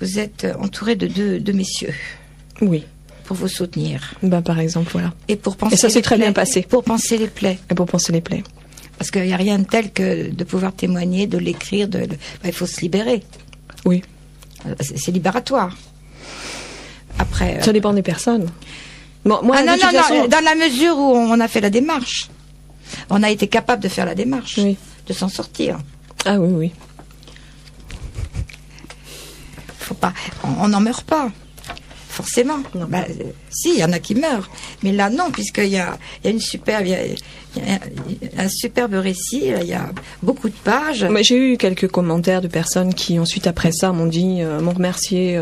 vous êtes entouré de deux messieurs. Oui. Pour vous soutenir. Par exemple, voilà. Et pour penser. Et ça s'est très bien passé. Pour penser les plaies. Et pour penser les plaies. Parce qu'il n'y a rien de tel que de pouvoir témoigner, de l'écrire, il faut se libérer. Oui. C'est libératoire. Après. Ça dépend des personnes. Bon, moi, non, dans la mesure où on a fait la démarche. On a été capable de faire la démarche. Oui. De s'en sortir. Ah oui, oui. Faut pas. On n'en meurt pas. Forcément. Si, il y en a qui meurent. Mais là, non, puisqu'il y a un superbe récit, il y a beaucoup de pages. Mais j'ai eu quelques commentaires de personnes qui, ensuite, après ça, m'ont remercié,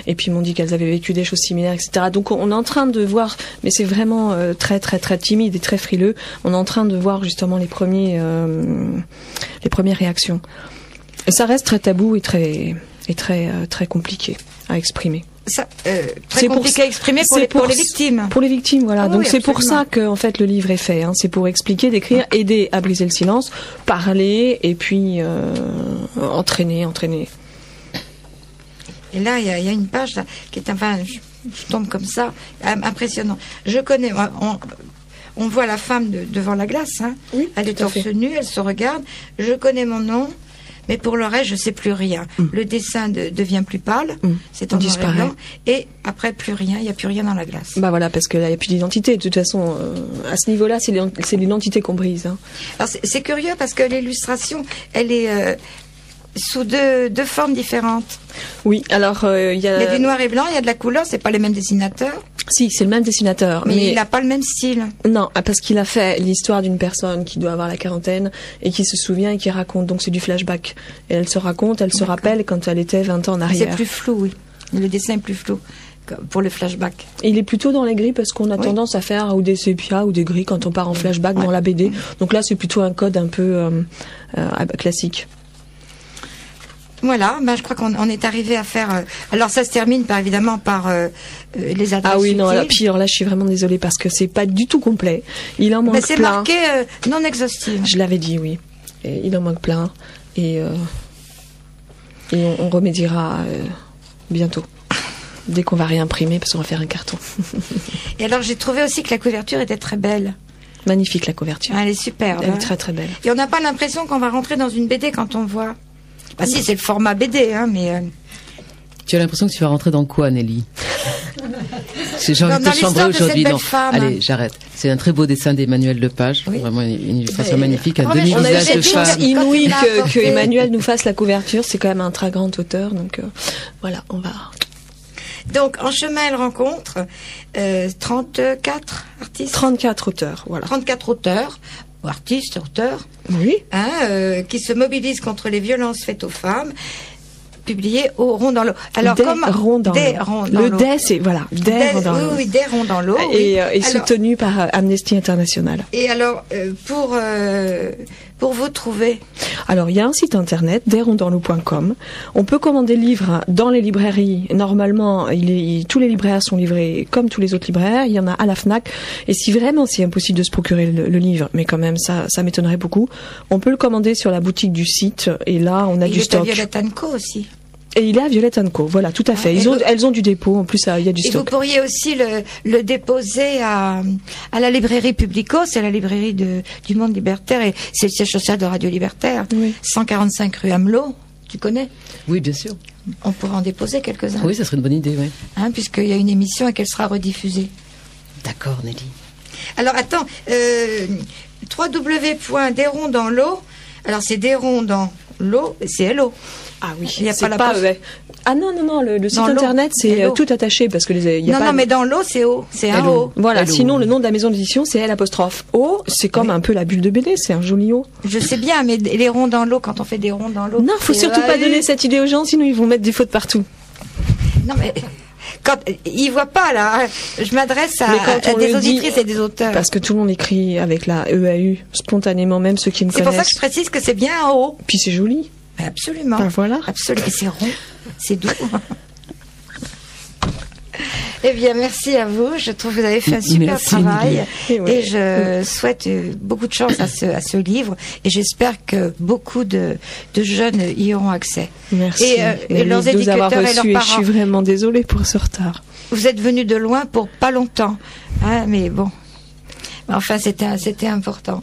et puis m'ont dit qu'elles avaient vécu des choses similaires, etc. Donc, on est en train de voir, mais c'est vraiment très, très, très timide et très frileux. On est en train de voir, justement, les premières réactions. Et ça reste très tabou et très, très compliqué à exprimer. Très compliqué à exprimer pour les victimes. Pour les victimes, voilà. Ah, donc oui, c'est absolument. pour ça que en fait le livre est fait. C'est pour expliquer, décrire, aider à briser le silence, parler et puis entraîner. Et là, il y a une page là, qui est je tombe comme ça, impressionnant. Je connais. On voit la femme devant la glace. Oui, elle est torse nu, elle se regarde. Je connais mon nom. Mais pour le reste, je sais plus rien. Le dessin devient plus pâle, c'est en noir et blanc, et après plus rien, il n'y a plus rien dans la glace. Voilà, parce que là, il n'y a plus d'identité. De toute façon, à ce niveau-là, c'est l'identité qu'on brise. Alors c'est curieux parce que l'illustration, elle est sous deux formes différentes. Oui, alors il y a du noir et blanc, il y a de la couleur, c'est pas les mêmes dessinateurs. Si, c'est le même dessinateur. Mais il n'a pas le même style. Non, parce qu'il a fait l'histoire d'une personne qui doit avoir la quarantaine et qui se souvient et qui raconte. Donc c'est du flashback. Et elle se raconte, elle se rappelle quand elle était 20 ans en arrière. C'est plus flou, oui. Le dessin est plus flou pour le flashback. Il est plutôt dans les gris parce qu'on a tendance à faire ou des sépia ou des gris quand on part en flashback dans la BD. Donc là, c'est plutôt un code un peu classique. Voilà, je crois qu'on est arrivé à faire. Alors ça se termine évidemment par les adresses. Ah oui, non, là, je suis vraiment désolée parce que c'est pas du tout complet. Il en manque plein. C'est marqué non exhaustif. Je l'avais dit, oui. Et il en manque plein et on remédiera bientôt. Dès qu'on va réimprimer parce qu'on va faire un carton. Et alors j'ai trouvé aussi que la couverture était très belle. Magnifique la couverture. Elle est superbe. Elle est très très belle. Et on n'a pas l'impression qu'on va rentrer dans une BD quand on voit. Si, c'est le format BD, mais... Tu as l'impression que tu vas rentrer dans quoi, Nelly? J'ai envie de te chambrer aujourd'hui. Non, allez, j'arrête. C'est un très beau dessin d'Emmanuel Lepage. Oui. Vraiment une illustration magnifique, un demi-visage de femme. C'est inouï que Emmanuel nous fasse la couverture. C'est quand même un très grand auteur. Donc voilà, on va... Donc, en chemin, elle rencontre 34 artistes. 34 auteurs, voilà. 34 auteurs. Artistes, auteurs, oui. Qui se mobilisent contre les violences faites aux femmes, publié au Rond dans l'eau. Alors Des ronds dans l'eau. Le Des, c'est voilà, Des ronds dans l'eau. Oui, Des ronds dans l'eau. Et soutenu par Amnesty International. Et alors, pour vous trouver. Alors, il y a un site internet, desrondsdansleau.com. On peut commander le livre dans les librairies. Normalement, tous les libraires sont livrés comme tous les autres libraires. Il y en a à la Fnac. Et si vraiment c'est impossible de se procurer le livre, mais quand même ça m'étonnerait beaucoup, on peut le commander sur la boutique du site. Et là, on a du stock. Il y a Violette & Co aussi. Et il est à Violette & Co. Voilà, tout à fait. Elles ont du dépôt. En plus, il y a du stock. Et vous pourriez aussi le déposer à la librairie Publico. C'est la librairie du Monde Libertaire et c'est le siège social de Radio Libertaire. Oui. 145 rue Amelot. Tu connais? Oui, bien sûr. On pourrait en déposer quelques-uns. Oui, ça serait une bonne idée, oui. Puisqu'il y a une émission et qu'elle sera rediffusée. D'accord, Nelly. Alors, attends. www.desrondsdansleau. Alors, c'est Desronds dans l'eau, c'est LO. Ah oui, il n'y a pas la poste. Ah non, le site internet, c'est tout attaché parce que non, mais dans l'eau, c'est O, c'est un O. Voilà, sinon le nom de la maison d'édition, c'est L'. O, c'est comme un peu la bulle de BD, c'est un joli O. Je sais bien, mais les ronds dans l'eau, quand on fait des ronds dans l'eau. Non, faut surtout pas donner cette idée aux gens, sinon ils vont mettre des fautes partout. Non, mais quand ils voient pas là, je m'adresse à des auditrices et des auteurs. Parce que tout le monde écrit avec la EAU spontanément, même ceux qui me connaissent. C'est pour ça que je précise que c'est bien un O. Puis c'est joli. Absolument. Ben voilà. Absolument. Et c'est rond, c'est doux. Eh bien, merci à vous. Je trouve que vous avez fait un super travail. Et je souhaite beaucoup de chance à ce livre. Et j'espère que beaucoup de jeunes y auront accès. Merci. Et leurs éducateurs et leurs parents. Je suis vraiment désolée pour ce retard. Vous êtes venus de loin pour pas longtemps. Hein, mais bon. Enfin, c'était important.